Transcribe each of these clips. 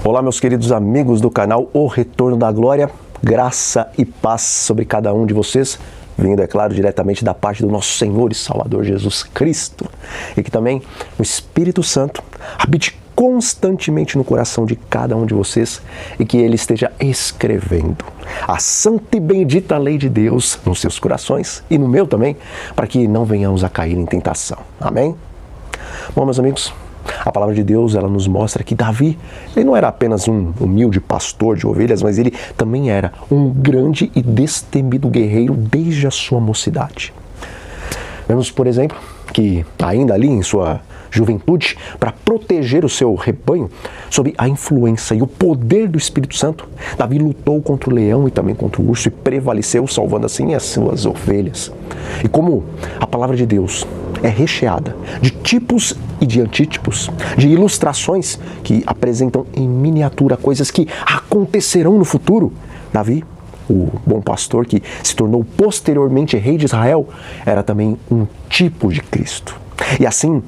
Olá, meus queridos amigos do canal O Retorno da Glória, graça e paz sobre cada um de vocês, vindo, é claro, diretamente da parte do nosso Senhor e Salvador Jesus Cristo, e que também o Espírito Santo habite constantemente no coração de cada um de vocês e que Ele esteja escrevendo a santa e bendita lei de Deus nos seus corações e no meu também, para que não venhamos a cair em tentação. Amém? Bom, meus amigos, a palavra de Deus, ela nos mostra que Davi, ele não era apenas um humilde pastor de ovelhas, mas ele também era um grande e destemido guerreiro desde a sua mocidade. Vemos, por exemplo, que ainda ali em sua juventude, para proteger o seu rebanho sob a influência e o poder do Espírito Santo, Davi lutou contra o leão e também contra o urso e prevaleceu, salvando assim as suas ovelhas. E como a palavra de Deus é recheada de tipos e de antítipos, de ilustrações que apresentam em miniatura coisas que acontecerão no futuro, Davi, o bom pastor que se tornou posteriormente rei de Israel, era também um tipo de Cristo. E assim,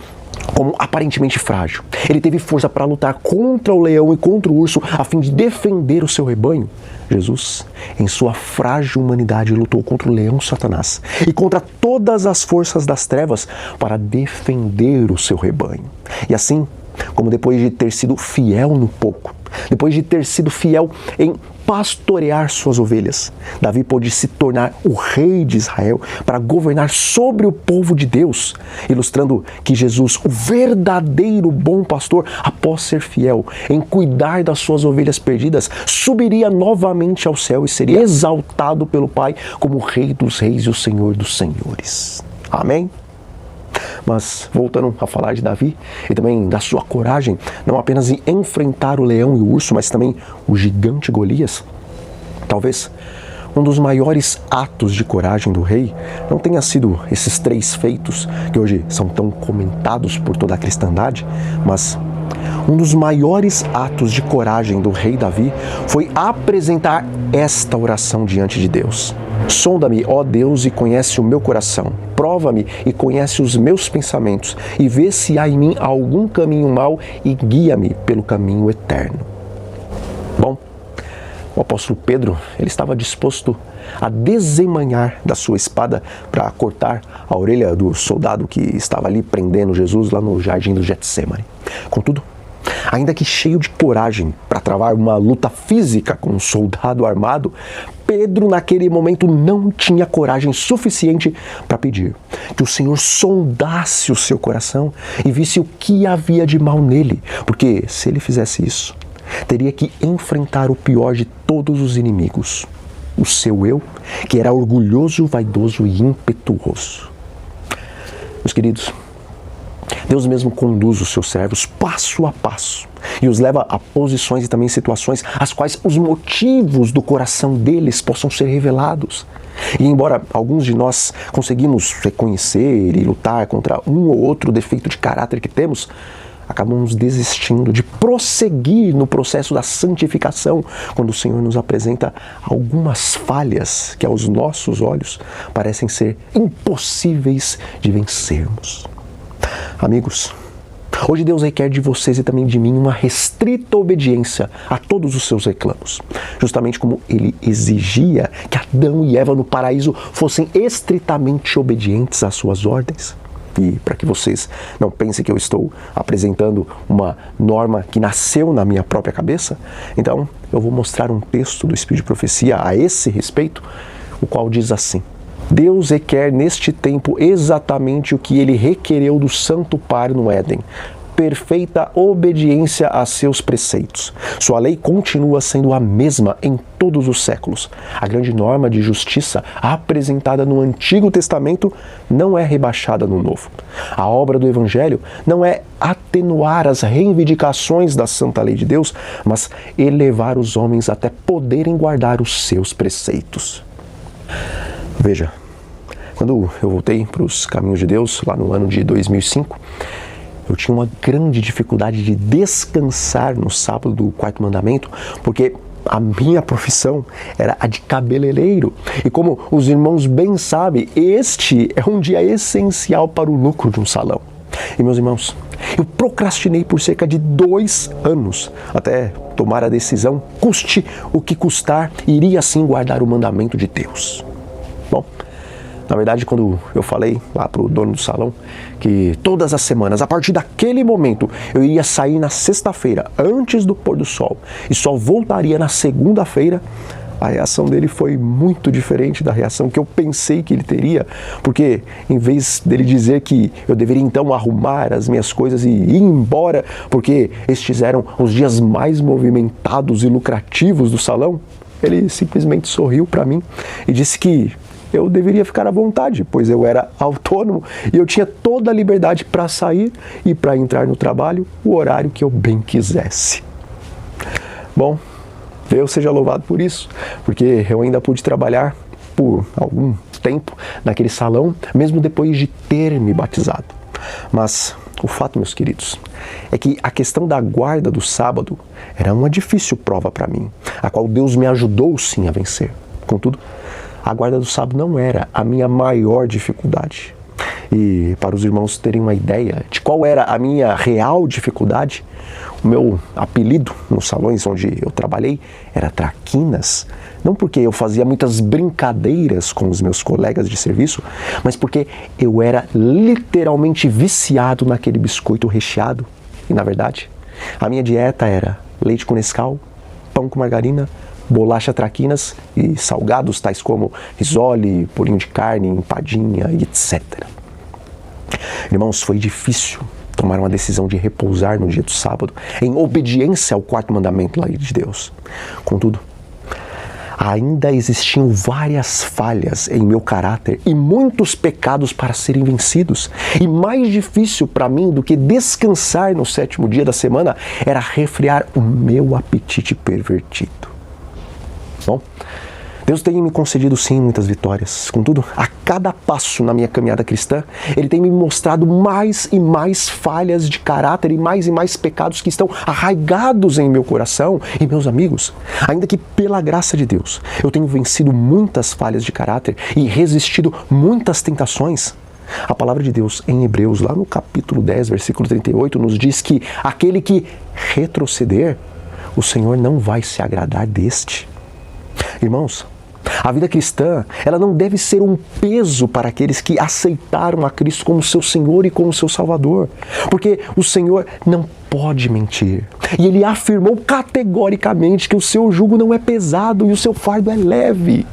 como aparentemente frágil, ele teve força para lutar contra o leão e contra o urso a fim de defender o seu rebanho. Jesus, em sua frágil humanidade, lutou contra o leão Satanás e contra todas as forças das trevas para defender o seu rebanho. E assim, como depois de ter sido fiel no pouco, depois de ter sido fiel em pastorear suas ovelhas, Davi pôde se tornar o rei de Israel para governar sobre o povo de Deus, ilustrando que Jesus, o verdadeiro bom pastor, após ser fiel em cuidar das suas ovelhas perdidas, subiria novamente ao céu e seria exaltado pelo Pai como o Rei dos Reis e o Senhor dos Senhores. Amém? Mas voltando a falar de Davi e também da sua coragem, não apenas em enfrentar o leão e o urso, mas também o gigante Golias, talvez um dos maiores atos de coragem do rei não tenha sido esses 3 feitos que hoje são tão comentados por toda a cristandade, mas um dos maiores atos de coragem do rei Davi foi apresentar esta oração diante de Deus. Sonda-me, ó Deus, e conhece o meu coração. Prova-me e conhece os meus pensamentos, e vê se há em mim algum caminho mau e guia-me pelo caminho eterno. Bom, o apóstolo Pedro, ele estava disposto a desembainhar da sua espada para cortar a orelha do soldado que estava ali prendendo Jesus lá no jardim do Getsêmani. Contudo, ainda que cheio de coragem para travar uma luta física com um soldado armado, Pedro naquele momento não tinha coragem suficiente para pedir que o Senhor sondasse o seu coração e visse o que havia de mal nele, porque se ele fizesse isso, teria que enfrentar o pior de todos os inimigos, o seu eu, que era orgulhoso, vaidoso e impetuoso. Meus queridos, Deus mesmo conduz os seus servos passo a passo e os leva a posições e também situações as quais os motivos do coração deles possam ser revelados. E embora alguns de nós conseguimos reconhecer e lutar contra um ou outro defeito de caráter que temos, acabamos desistindo de prosseguir no processo da santificação quando o Senhor nos apresenta algumas falhas que aos nossos olhos parecem ser impossíveis de vencermos. Amigos, hoje Deus requer de vocês e também de mim uma restrita obediência a todos os seus reclamos, justamente como Ele exigia que Adão e Eva no paraíso fossem estritamente obedientes às suas ordens. E para que vocês não pensem que eu estou apresentando uma norma que nasceu na minha própria cabeça, então eu vou mostrar um texto do Espírito de Profecia a esse respeito, o qual diz assim: Deus requer neste tempo exatamente o que Ele requereu do Santo Pai no Éden: perfeita obediência a seus preceitos. Sua lei continua sendo a mesma em todos os séculos. A grande norma de justiça apresentada no Antigo Testamento não é rebaixada no Novo. A obra do Evangelho não é atenuar as reivindicações da santa lei de Deus, mas elevar os homens até poderem guardar os seus preceitos. Veja, quando eu voltei para os caminhos de Deus, lá no ano de 2005, eu tinha uma grande dificuldade de descansar no sábado do 4º mandamento, porque a minha profissão era a de cabeleireiro. E como os irmãos bem sabem, este é um dia essencial para o lucro de um salão. E meus irmãos, eu procrastinei por cerca de 2 anos até tomar a decisão, custe o que custar, iria sim guardar o mandamento de Deus. Bom, na verdade, quando eu falei lá para o dono do salão que todas as semanas, a partir daquele momento, eu iria sair na sexta-feira, antes do pôr do sol, e só voltaria na segunda-feira, a reação dele foi muito diferente da reação que eu pensei que ele teria, porque em vez dele dizer que eu deveria então arrumar as minhas coisas e ir embora, porque estes eram os dias mais movimentados e lucrativos do salão, ele simplesmente sorriu para mim e disse que eu deveria ficar à vontade, pois eu era autônomo e eu tinha toda a liberdade para sair e para entrar no trabalho o horário que eu bem quisesse. Bom, Deus seja louvado por isso, porque eu ainda pude trabalhar por algum tempo naquele salão, mesmo depois de ter me batizado. Mas o fato, meus queridos, é que a questão da guarda do sábado era uma difícil prova para mim, a qual Deus me ajudou sim a vencer. Contudo, a guarda do sábado não era a minha maior dificuldade. E para os irmãos terem uma ideia de qual era a minha real dificuldade, o meu apelido nos salões onde eu trabalhei era Traquinas, não porque eu fazia muitas brincadeiras com os meus colegas de serviço, mas porque eu era literalmente viciado naquele biscoito recheado. E na verdade, a minha dieta era leite com Nescau, pão com margarina, bolacha Traquinas e salgados tais como risole, bolinho de carne, empadinha e etc. Irmãos, foi difícil tomar uma decisão de repousar no dia do sábado em obediência ao 4º mandamento da lei de Deus. Contudo, ainda existiam várias falhas em meu caráter e muitos pecados para serem vencidos. E mais difícil para mim do que descansar no 7º dia da semana era refrear o meu apetite pervertido. Bom, Deus tem me concedido sim muitas vitórias. Contudo, a cada passo na minha caminhada cristã, Ele tem me mostrado mais e mais falhas de caráter e mais pecados que estão arraigados em meu coração. E meus amigos, ainda que pela graça de Deus, eu tenho vencido muitas falhas de caráter e resistido muitas tentações, a palavra de Deus em Hebreus, lá no capítulo 10, versículo 38, nos diz que aquele que retroceder, o Senhor não vai se agradar deste. Irmãos, a vida cristã, ela não deve ser um peso para aqueles que aceitaram a Cristo como seu Senhor e como seu Salvador, porque o Senhor não pode mentir. E Ele afirmou categoricamente que o seu jugo não é pesado e o seu fardo é leve.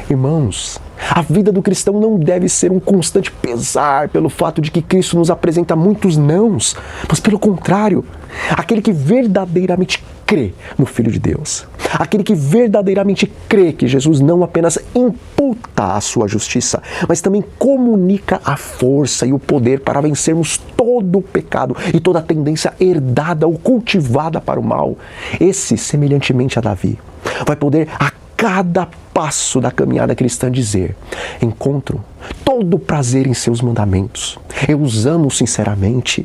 Irmãos, a vida do cristão não deve ser um constante pesar pelo fato de que Cristo nos apresenta muitos nãos, mas pelo contrário, aquele que verdadeiramente crê no Filho de Deus, aquele que verdadeiramente crê que Jesus não apenas imputa a sua justiça, mas também comunica a força e o poder para vencermos todo o pecado e toda a tendência herdada ou cultivada para o mal. Esse, semelhantemente a Davi, vai poder a cada passo da caminhada cristã dizer: encontro todo prazer em seus mandamentos, eu os amo sinceramente.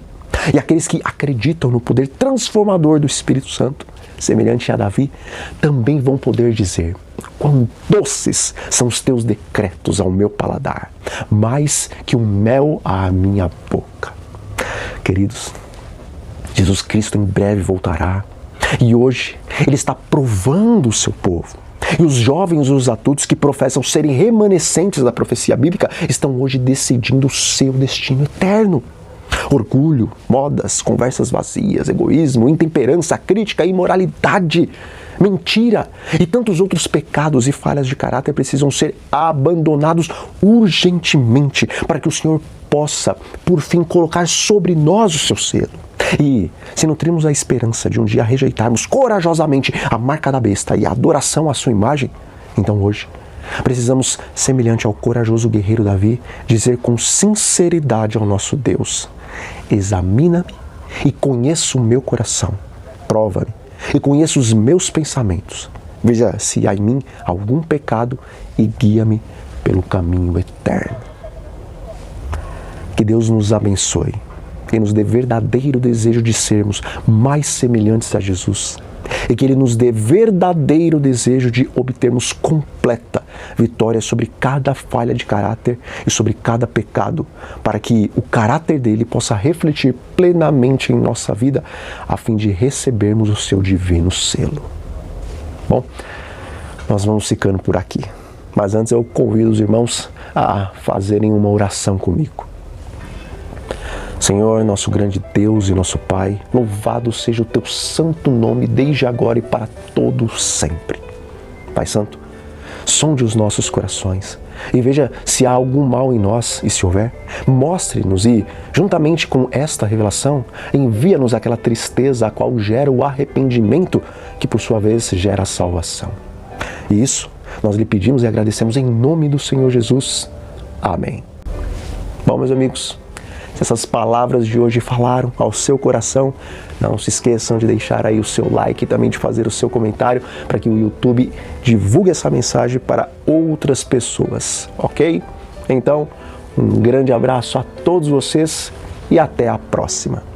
E aqueles que acreditam no poder transformador do Espírito Santo, semelhante a Davi, também vão poder dizer: quão doces são os teus decretos ao meu paladar, mais que um mel à minha boca. Queridos, Jesus Cristo em breve voltará e hoje Ele está provando o seu povo. E os jovens e os adultos que professam serem remanescentes da profecia bíblica estão hoje decidindo o seu destino eterno. Orgulho, modas, conversas vazias, egoísmo, intemperança, crítica, imoralidade, mentira e tantos outros pecados e falhas de caráter precisam ser abandonados urgentemente para que o Senhor possa, por fim, colocar sobre nós o seu selo. E se nutrimos a esperança de um dia rejeitarmos corajosamente a marca da besta e a adoração à sua imagem, então hoje precisamos, semelhante ao corajoso guerreiro Davi, dizer com sinceridade ao nosso Deus: examina-me e conheça o meu coração, prova-me e conheça os meus pensamentos, veja se há em mim algum pecado e guia-me pelo caminho eterno. Que Deus nos abençoe e nos dê verdadeiro desejo de sermos mais semelhantes a Jesus e que Ele nos dê verdadeiro desejo de obtermos completa vitória sobre cada falha de caráter e sobre cada pecado, para que o caráter dele possa refletir plenamente em nossa vida, a fim de recebermos o seu divino selo. Bom, nós vamos ficando por aqui, mas antes eu convido os irmãos a fazerem uma oração comigo. Senhor, nosso grande Deus e nosso Pai, louvado seja o Teu santo nome desde agora e para todo sempre. Pai Santo, sonde os nossos corações e veja se há algum mal em nós, e se houver, mostre-nos e, juntamente com esta revelação, envia-nos aquela tristeza a qual gera o arrependimento, que por sua vez gera a salvação. E isso nós lhe pedimos e agradecemos em nome do Senhor Jesus. Amém. Bom, meus amigos, se essas palavras de hoje falaram ao seu coração, não se esqueçam de deixar aí o seu like e também de fazer o seu comentário para que o YouTube divulgue essa mensagem para outras pessoas, ok? Então, um grande abraço a todos vocês e até a próxima.